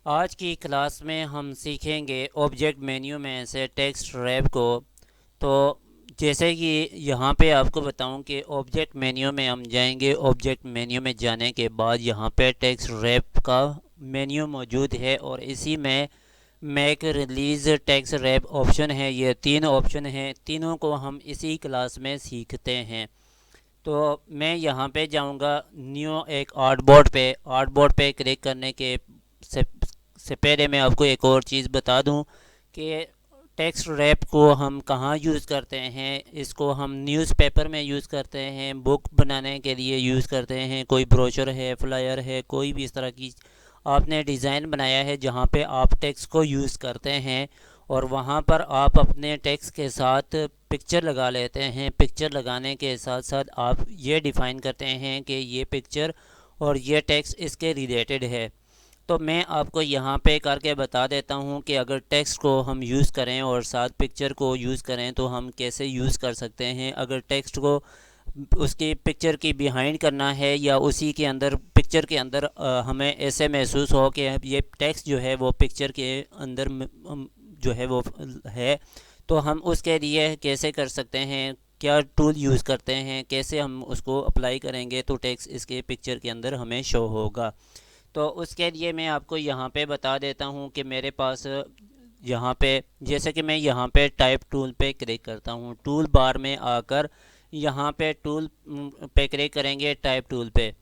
आज की क्लास में हम सीखेंगे ऑब्जेक्ट मेन्यू में से टेक्स्ट रैप को। तो जैसे कि यहाँ पे आपको बताऊं कि ऑब्जेक्ट मेन्यू में हम जाएंगे। ऑब्जेक्ट मेन्यू में जाने के बाद यहाँ पे टेक्स्ट रैप का मेन्यू मौजूद है और इसी में Mac release text wrap option है। ये तीन ऑप्शन हैं, तीनों को हम इसी क्लास में सीखते हैं। तो मैं यहाँ पे जाऊँगा न्यू एक आर्टबोर्ड पे क्लिक करने के से, से पहले मैं आपको एक और चीज़ बता दूँ कि टेक्स्ट रैप को हम कहाँ यूज़ करते हैं। इसको हम न्यूज़पेपर में यूज़ करते हैं, बुक बनाने के लिए यूज़ करते हैं, कोई ब्रोशर है, फ्लायर है, कोई भी इस तरह की आपने डिज़ाइन बनाया है जहाँ पे आप टेक्स्ट को यूज़ करते हैं और वहाँ पर आप अपने टेक्स्ट के साथ पिक्चर लगा लेते हैं। पिक्चर लगाने के साथ साथ आप ये डिफ़ाइन करते हैं कि ये पिक्चर और ये टेक्स्ट इसके रिलेटेड है। तो मैं आपको यहाँ पे करके बता देता हूँ कि अगर टेक्स्ट को हम यूज़ करें और साथ पिक्चर को यूज़ करें तो हम कैसे यूज़ कर सकते हैं। अगर टेक्स्ट को उसकी पिक्चर की बिहाइंड करना है या उसी के अंदर पिक्चर के अंदर हमें ऐसे महसूस हो कि ये टेक्स्ट जो है वो पिक्चर के अंदर जो है वो है, तो हम उसके लिए कैसे कर सकते हैं, क्या टूल यूज़ करते हैं, कैसे हम उसको अप्लाई करेंगे तो टेक्स्ट इसके पिक्चर के अंदर हमें शो होगा। तो उसके लिए मैं आपको यहाँ पे बता देता हूँ कि मेरे पास यहाँ पे जैसे कि मैं यहाँ पे टाइप टूल पे क्लिक करता हूँ। टूल बार में आकर यहाँ पे टूल पे क्लिक करेंगे टाइप टूल पे।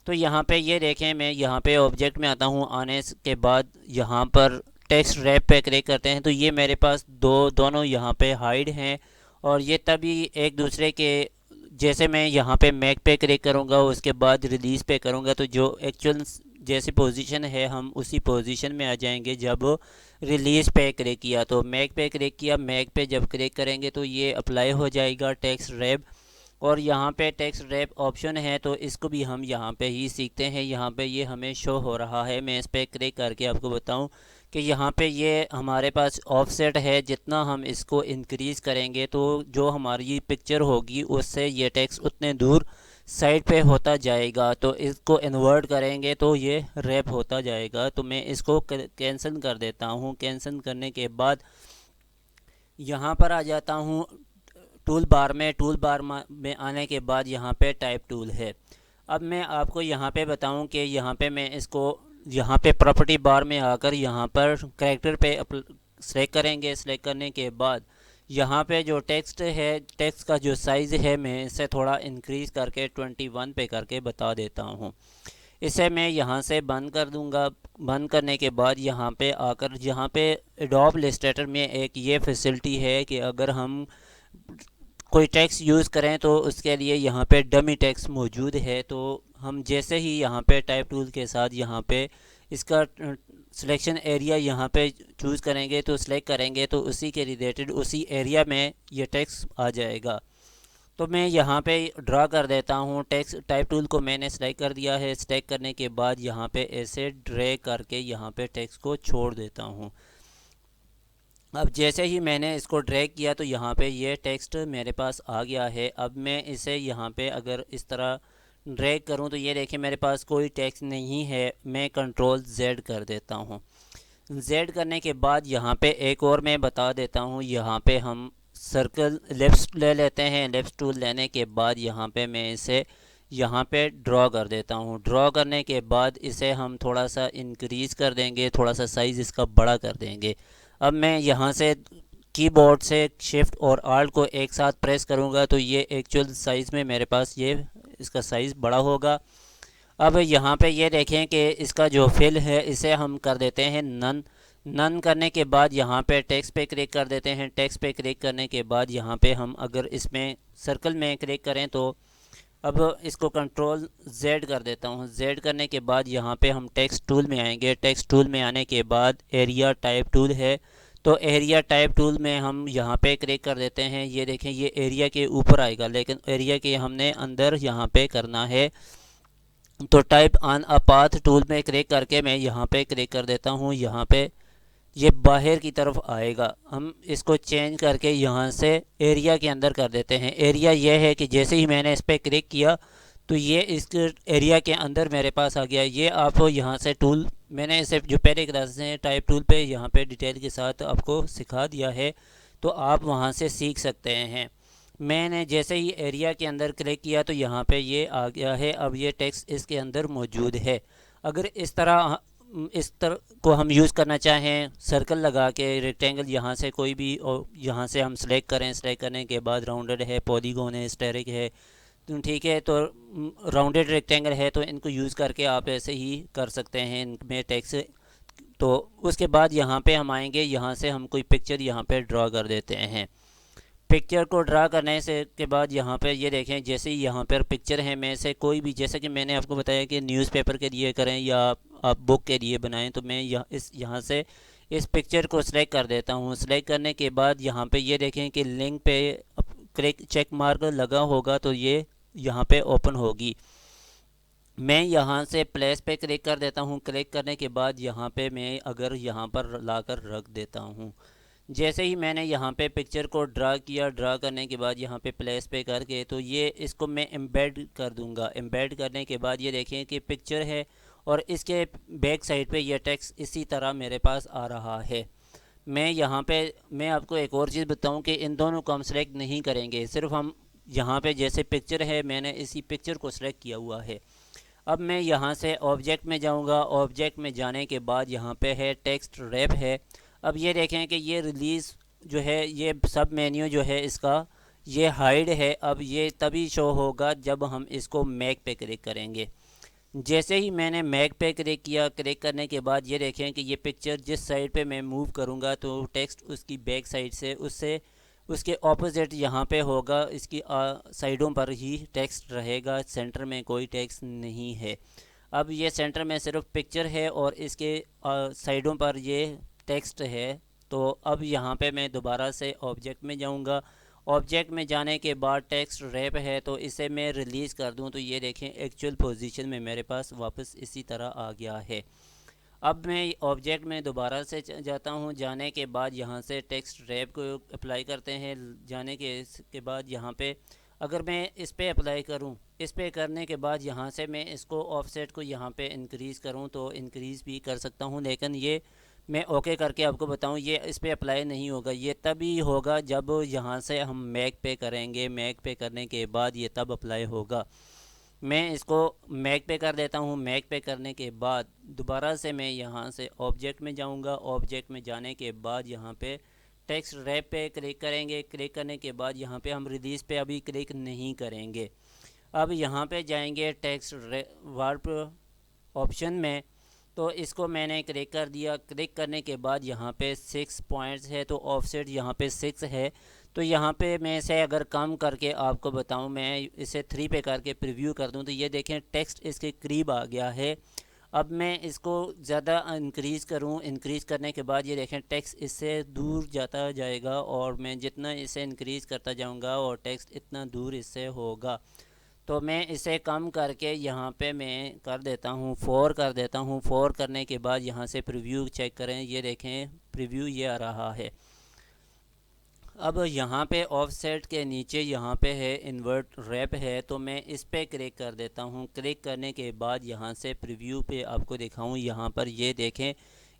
तो यहाँ पे ये देखें, मैं यहाँ पे ऑब्जेक्ट में आता हूँ। आने के बाद यहाँ पर टेक्स्ट रैप पे क्लिक करते हैं तो ये मेरे पास दोनों यहाँ पे हाइड हैं और ये तभी एक दूसरे के जैसे मैं यहाँ पे मैक पे क्लिक करूँगा उसके बाद रिलीज़ पे करूँगा तो जो एक्चुअल जैसी पोजीशन है हम उसी पोजीशन में आ जाएंगे। जब रिलीज़ पे क्लिक किया तो मैक पे क्लिक किया, मैक पे जब क्लिक करेंगे तो ये अप्लाई हो जाएगा टेक्स्ट रैप। और यहाँ पे टेक्स्ट रैप ऑप्शन है तो इसको भी हम यहाँ पे ही सीखते हैं। यहाँ पे ये हमें शो हो रहा है। मैं इस पर क्लिक करके आपको बताऊँ कि यहाँ पे ये हमारे पास ऑफसेट है। जितना हम इसको इंक्रीज़ करेंगे तो जो हमारी पिक्चर होगी उससे ये टेक्स्ट उतने दूर साइड पे होता जाएगा। तो इसको इन्वर्ट करेंगे तो ये रैप होता जाएगा। तो मैं इसको कैंसिल कर देता हूँ। कैंसिल करने के बाद यहाँ पर आ जाता हूँ टूल बार में। टूल बार में आने के बाद यहाँ पे टाइप टूल है। अब मैं आपको यहाँ पे बताऊँ कि यहाँ पे मैं इसको यहाँ पे प्रॉपर्टी बार में आकर यहाँ पर करेक्टर पे सेलेक्ट करेंगे। सेलेक्ट करने के बाद यहाँ पे जो टेक्स्ट है, टेक्स्ट का जो साइज़ है मैं इसे थोड़ा इंक्रीज़ करके 21 पे करके बता देता हूँ। इसे मैं यहाँ से बंद कर दूँगा। बंद करने के बाद यहाँ पे आकर यहाँ पे एडोब इलस्ट्रेटर में एक ये फैसिलिटी है कि अगर हम कोई टेक्स्ट यूज़ करें तो उसके लिए यहाँ पे डमी टेक्स्ट मौजूद है। तो हम जैसे ही यहाँ पे टाइप टूल के साथ यहाँ पे इसका सिलेक्शन एरिया यहाँ पे चूज़ करेंगे तो सिलेक्ट करेंगे तो उसी के रिलेटेड उसी एरिया में ये टेक्स्ट आ जाएगा। तो मैं यहाँ पे ड्रा कर देता हूँ। टेक्स्ट टाइप टूल को मैंने सेलेक्ट कर दिया है। सेलेक्ट करने के बाद यहाँ पे ऐसे ड्रैग करके यहाँ पे टेक्स्ट को छोड़ देता हूँ। अब जैसे ही मैंने इसको ड्रैग किया तो यहाँ पे ये टेक्स्ट मेरे पास आ गया है। अब मैं इसे यहाँ पे अगर इस तरह ड्रैग करूँ तो ये देखिए मेरे पास कोई टेक्स्ट नहीं है। मैं कंट्रोल जेड कर देता हूँ। जेड करने के बाद यहाँ पे एक और मैं बता देता हूँ। यहाँ पे हम सर्कल लेफ्ट ले लेते हैं। लेफ्ट टूल लेने के बाद यहाँ पे मैं इसे यहाँ पे ड्रॉ कर देता हूँ। ड्रॉ करने के बाद इसे हम थोड़ा सा इंक्रीज़ कर देंगे, थोड़ा सा साइज़ इसका बड़ा कर देंगे। अब मैं यहाँ से कीबोर्ड से शिफ्ट और आल्ट को एक साथ प्रेस करूँगा तो ये एक्चुअल साइज़ में मेरे पास ये इसका साइज़ बड़ा होगा। अब यहाँ पे ये देखें कि इसका जो फिल है इसे हम कर देते हैं नन। नन करने के बाद यहाँ पे टेक्स्ट पे क्लिक कर देते हैं। टेक्स्ट पे क्लिक करने के बाद यहाँ पे हम अगर इसमें सर्कल में क्लिक करें तो अब इसको कंट्रोल जेड कर देता हूँ। जेड करने के बाद यहाँ पे हम टेक्स्ट टूल में आएंगे। टेक्स्ट टूल में आने के बाद एरिया टाइप टूल है तो एरिया टाइप टूल में हम यहाँ पे क्लिक कर देते हैं। ये देखें ये एरिया के ऊपर आएगा लेकिन एरिया के हमने अंदर यहाँ पे करना है। तो type on a path tool में क्लिक करके मैं यहाँ पे क्लिक कर देता हूँ। यहाँ पे ये बाहर की तरफ आएगा। हम इसको चेंज करके यहाँ से एरिया के अंदर कर देते हैं। एरिया ये है कि जैसे ही मैंने इस पर क्लिक किया तो ये इस एरिया के अंदर मेरे पास आ गया। ये आप यहाँ से टूल, मैंने इसे जो पहले क्लासेस हैं टाइप टूल पे यहाँ पे डिटेल के साथ आपको सिखा दिया है, तो आप वहाँ से सीख सकते हैं। मैंने जैसे ही एरिया के अंदर क्लिक किया तो यहाँ पे ये आ गया है। अब ये टेक्स्ट इसके अंदर मौजूद है। अगर इस तरह को हम यूज़ करना चाहें, सर्कल लगा के रेक्टेंगल यहाँ से कोई भी, और यहाँ से हम सेलेक्ट करें, सेलेक्ट करने के बाद राउंडेड है, पॉलीगॉन है, स्टेरिक है, तो ठीक है, तो राउंडेड रेक्टेंगल है, तो इनको यूज़ करके आप ऐसे ही कर सकते हैं इनमें टेक्स्ट। तो उसके बाद यहाँ पे हम आएंगे, यहाँ से हम कोई पिक्चर यहाँ पे ड्रा कर देते हैं। पिक्चर को ड्रा करने से के बाद यहाँ पर ये देखें, जैसे ही यहाँ पर पिक्चर है, में से कोई भी, जैसे कि मैंने आपको बताया कि न्यूज़पेपर के लिए करें या आप बुक के लिए बनाएं, तो मैं यहाँ से इस पिक्चर को सिलेक्ट कर देता हूँ। सिलेक्ट करने के बाद यहाँ पे ये देखें कि लिंक पे क्लिक चेक मार्क लगा होगा, तो ये यहाँ पे ओपन होगी। मैं यहाँ से प्लेस पे क्लिक कर देता हूँ। क्लिक करने के बाद यहाँ पे मैं अगर यहाँ पर लाकर रख देता हूँ, जैसे ही मैंने यहाँ पे पिक्चर को ड्रा किया, ड्रा करने के बाद यहाँ पे प्लेस पे करके, तो ये इसको मैं एम्बेड कर दूँगा। एम्बेड करने के बाद ये देखें कि पिक्चर है और इसके बैक साइड पे ये टेक्स्ट इसी तरह मेरे पास आ रहा है। मैं यहाँ पे मैं आपको एक और चीज़ बताऊँ कि इन दोनों को हम सेलेक्ट नहीं करेंगे, सिर्फ हम यहाँ पे जैसे पिक्चर है, मैंने इसी पिक्चर को सेलेक्ट किया हुआ है। अब मैं यहाँ से ऑब्जेक्ट में जाऊँगा। ऑब्जेक्ट में जाने के बाद यहाँ पे है टेक्स्ट रैप है। अब ये देखें कि ये रिलीज़ जो है, ये सब मेन्यू जो है इसका, ये हाइड है। अब ये तभी शो होगा जब हम इसको मैक पे क्लिक करेंगे। जैसे ही मैंने मैक पे क्लिक किया, क्लिक करने के बाद ये देखें कि ये पिक्चर जिस साइड पे मैं मूव करूँगा तो टेक्स्ट उसकी बैक साइड से उसके ऑपोजिट यहाँ पे होगा। इसकी साइडों पर ही टेक्स्ट रहेगा, सेंटर में कोई टेक्स्ट नहीं है। अब ये सेंटर में सिर्फ पिक्चर है और इसके साइडों पर ये टेक्स्ट है। तो अब यहाँ पे मैं दोबारा से ऑब्जेक्ट में जाऊँगा। ऑब्जेक्ट में जाने के बाद टेक्स्ट रैप है, तो इसे मैं रिलीज़ कर दूँ, तो ये देखें एक्चुअल पोजीशन में मेरे पास वापस इसी तरह आ गया है। अब मैं ऑब्जेक्ट में दोबारा से जाता हूँ। जाने के बाद यहाँ से टेक्स्ट रैप को अप्लाई करते हैं। जाने के बाद यहाँ पे अगर मैं इस पे अप्लाई करूँ, इस पे करने के बाद यहाँ से मैं इसको ऑफसेट को यहाँ पे इंक्रीज़ करूँ तो इंक्रीज़ भी कर सकता हूँ, लेकिन ये मैं ओके करके आपको बताऊँ, ये इस पे अप्लाई नहीं होगा। ये तभी होगा जब यहाँ से हम मैक पे करेंगे। मैक पे करने के बाद ये तब अप्लाई होगा। मैं इसको मैक पे कर देता हूँ। मैक पे करने के बाद दोबारा से मैं यहाँ से ऑब्जेक्ट में जाऊँगा। ऑब्जेक्ट में जाने के बाद यहाँ पे टेक्स्ट रैप पे क्लिक करेंगे। क्लिक करने के बाद यहाँ पे हम रिलीज़ पे अभी क्लिक नहीं करेंगे। अब यहाँ पे जाएंगे टेक्स्ट वार्प ऑप्शन में, तो इसको मैंने क्लिक कर दिया। क्लिक करने के बाद यहाँ पे 6 पॉइंट्स है, तो ऑफसेट यहाँ पे 6 है। तो यहाँ पे मैं इसे अगर कम करके आपको बताऊँ, मैं इसे 3 पे करके प्रीव्यू कर दूँ, तो ये देखें टेक्स्ट इसके करीब आ गया है। अब मैं इसको ज़्यादा इंक्रीज़ करूँ। इंक्रीज़ करने के बाद ये देखें टेक्स्ट इससे दूर जाता जाएगा, और मैं जितना इसे इंक्रीज़ करता जाऊँगा और टेक्स्ट इतना दूर इससे होगा। तो मैं इसे कम करके यहाँ पे मैं कर देता हूँ 4 कर देता हूँ। 4 करने के बाद यहाँ से प्रीव्यू चेक करें, ये देखें प्रीव्यू ये आ रहा है। अब यहाँ पे ऑफसेट के नीचे यहाँ पे है इन्वर्ट रैप है, तो मैं इस पे क्लिक कर देता हूँ। क्लिक करने के बाद यहाँ से प्रीव्यू पे आपको दिखाऊँ, यहाँ पर ये देखें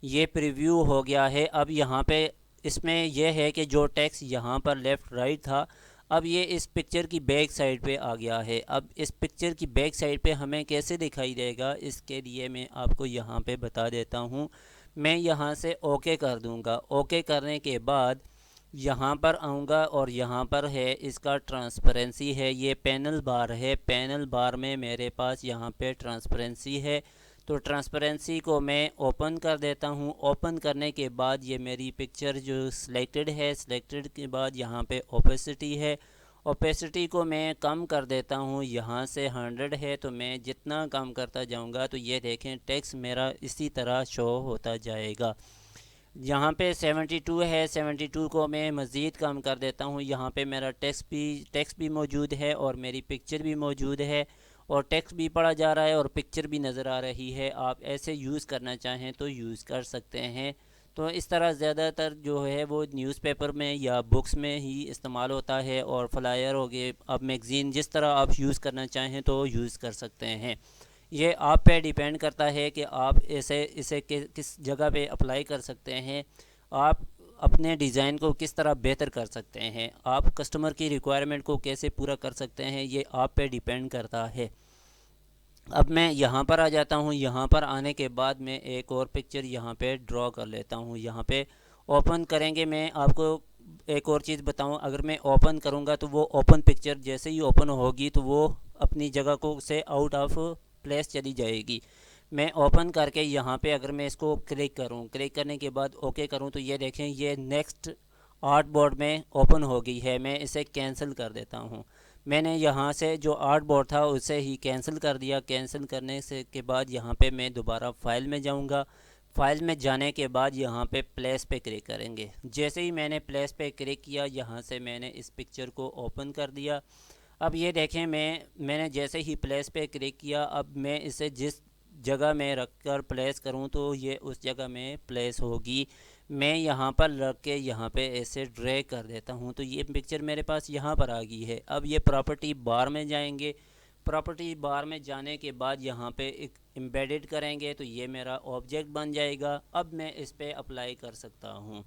ये प्रीव्यू हो गया है। अब यहाँ पे इसमें यह है कि जो टेक्स्ट यहाँ पर लेफ़्ट राइट था, अब ये इस पिक्चर की बैक साइड पे आ गया है। अब इस पिक्चर की बैक साइड पे हमें कैसे दिखाई देगा, इसके लिए मैं आपको यहाँ पे बता देता हूँ। मैं यहाँ से ओके कर दूँगा। ओके करने के बाद यहाँ पर आऊँगा और यहाँ पर है इसका ट्रांसपेरेंसी है, ये पैनल बार है। पैनल बार में मेरे पास यहाँ पे ट्रांसपेरेंसी है, तो ट्रांसपेरेंसी को मैं ओपन कर देता हूँ। ओपन करने के बाद ये मेरी पिक्चर जो सिलेक्टेड है, सिलेक्टेड के बाद यहाँ पे ओपेसिटी है। ओपेसिटी को मैं कम कर देता हूँ, यहाँ से 100 है, तो मैं जितना कम करता जाऊँगा तो ये देखें टेक्स्ट मेरा इसी तरह शो होता जाएगा। यहाँ पे 72 है, 72 को मैं मज़ीद कम कर देता हूँ। यहाँ पे मेरा टेक्स्ट भी मौजूद है और मेरी पिक्चर भी मौजूद है, और टेक्स्ट भी पढ़ा जा रहा है और पिक्चर भी नज़र आ रही है। आप ऐसे यूज़ करना चाहें तो यूज़ कर सकते हैं। तो इस तरह ज़्यादातर जो है वो न्यूज़पेपर में या बुक्स में ही इस्तेमाल होता है, और फ्लायर हो गए, अब मैगज़ीन, जिस तरह आप यूज़ करना चाहें तो यूज़ कर सकते हैं। ये आप पे डिपेंड करता है कि आप इसे किस जगह पे अप्लाई कर सकते हैं। आप अपने डिज़ाइन को किस तरह बेहतर कर सकते हैं, आप कस्टमर की रिक्वायरमेंट को कैसे पूरा कर सकते हैं, ये आप पे डिपेंड करता है। अब मैं यहाँ पर आ जाता हूँ। यहाँ पर आने के बाद मैं एक और पिक्चर यहाँ पे ड्रॉ कर लेता हूँ। यहाँ पे ओपन करेंगे। मैं आपको एक और चीज़ बताऊँ, अगर मैं ओपन करूँगा तो वो ओपन पिक्चर जैसे ही ओपन होगी तो वो अपनी जगह को से आउट ऑफ प्लेस चली जाएगी। मैं ओपन करके यहाँ पे अगर मैं इसको क्लिक करूँ, क्लिक करने के बाद ओके करूँ, तो ये देखें ये नेक्स्ट आर्ट बोर्ड में ओपन हो गई है। मैं इसे कैंसिल कर देता हूँ। मैंने यहाँ से जो आर्ट बोर्ड था उसे ही कैंसिल कर दिया। कैंसिल करने से के बाद यहाँ पे मैं दोबारा फ़ाइल में जाऊँगा। फ़ाइल में जाने के बाद यहाँ पे प्लेस पे क्लिक करेंगे। जैसे ही मैंने प्लेस पे क्लिक किया, यहाँ से मैंने इस पिक्चर को ओपन कर दिया। अब ये देखें, मैंने जैसे ही प्लेस पे क्लिक किया, अब मैं इसे जिस जगह में रख कर प्लेस करूँ तो ये उस जगह में प्लेस होगी। मैं यहाँ पर रख के यहाँ पे ऐसे ड्रैग कर देता हूँ तो ये पिक्चर मेरे पास यहाँ पर आ गई है। अब ये प्रॉपर्टी बार में जाएंगे। प्रॉपर्टी बार में जाने के बाद यहाँ पे एक एम्बेडेड करेंगे तो ये मेरा ऑब्जेक्ट बन जाएगा। अब मैं इस पर अप्लाई कर सकता हूँ।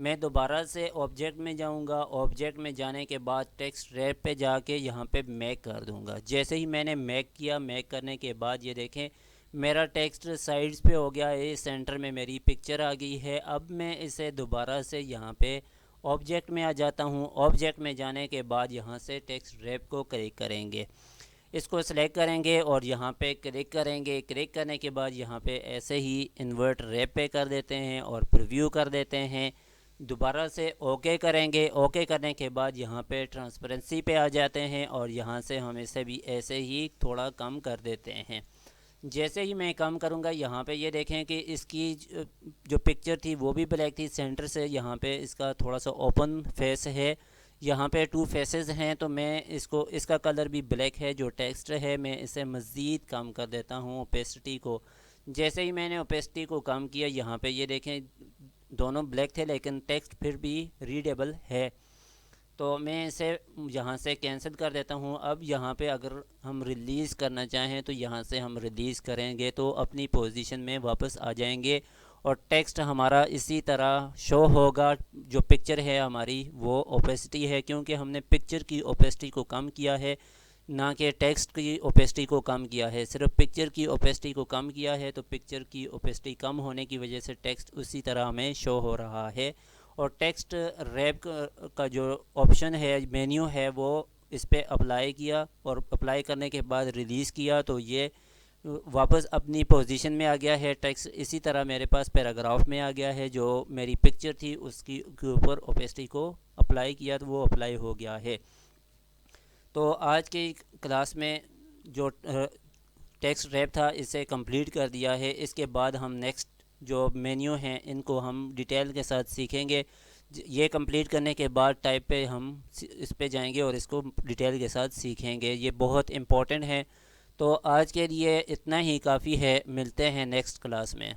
मैं दोबारा से ऑब्जेक्ट में जाऊंगा। ऑब्जेक्ट में जाने के बाद टेक्स्ट रैप पे जाके यहाँ पे मैक कर दूंगा। जैसे ही मैंने मैक किया, मैक करने के बाद ये देखें मेरा टेक्स्ट साइड्स पे हो गया है, सेंटर में मेरी पिक्चर आ गई है। अब मैं इसे दोबारा से यहाँ पे ऑब्जेक्ट में आ जाता हूँ। ऑब्जेक्ट में जाने के बाद यहाँ से टेक्स्ट रैप को क्लिक करेंगे, इसको सेलेक्ट करेंगे और यहाँ पे क्लिक करेंगे। क्लिक करने के बाद यहाँ पे ऐसे ही इन्वर्ट रैप पे कर देते हैं और प्रीव्यू कर देते हैं। दोबारा से ओके करेंगे। ओके करने के बाद यहाँ पे ट्रांसपेरेंसी पे आ जाते हैं और यहाँ से हम इसे भी ऐसे ही थोड़ा कम कर देते हैं। जैसे ही मैं कम करूँगा, यहाँ पे ये देखें कि इसकी जो पिक्चर थी वो भी ब्लैक थी। सेंटर से यहाँ पे इसका थोड़ा सा ओपन फेस है, यहाँ पे टू फेसेस हैं, तो मैं इसका कलर भी ब्लैक है। जो टेक्स्ट है मैं इसे मज़ीद कम कर देता हूँ ओपेसिटी को। जैसे ही मैंने ओपेसिटी को कम किया, यहाँ पे ये देखें दोनों ब्लैक थे लेकिन टेक्स्ट फिर भी रीडेबल है। तो मैं इसे यहाँ से कैंसिल कर देता हूँ। अब यहाँ पे अगर हम रिलीज़ करना चाहें तो यहाँ से हम रिलीज़ करेंगे तो अपनी पोजीशन में वापस आ जाएंगे और टेक्स्ट हमारा इसी तरह शो होगा। जो पिक्चर है हमारी वो ओपेसिटी है, क्योंकि हमने पिक्चर की ओपेसिटी को कम किया है, ना कि टेक्स्ट की ओपेसिटी को कम किया है। सिर्फ पिक्चर की ओपेसिटी को कम किया है, तो पिक्चर की ओपेसिटी कम होने की वजह से टेक्स्ट उसी तरह हमें शो हो रहा है। और टेक्स्ट रैप का जो ऑप्शन है, मेन्यू है, वो इस पर अप्लाई किया और अप्लाई करने के बाद रिलीज़ किया तो ये वापस अपनी पोजीशन में आ गया है। टेक्स्ट इसी तरह मेरे पास पैराग्राफ में आ गया है। जो मेरी पिक्चर थी उसकी के ऊपर ओपेसिटी को अप्लाई किया तो वो अप्लाई हो गया है। तो आज की क्लास में जो टेक्स्ट रैप था इसे कंप्लीट कर दिया है। इसके बाद हम नेक्स्ट जो मेन्यू हैं इनको हम डिटेल के साथ सीखेंगे। ये कंप्लीट करने के बाद टाइप पे हम इस पे जाएंगे और इसको डिटेल के साथ सीखेंगे। ये बहुत इम्पोर्टेंट है। तो आज के लिए इतना ही काफ़ी है। मिलते हैं नेक्स्ट क्लास में।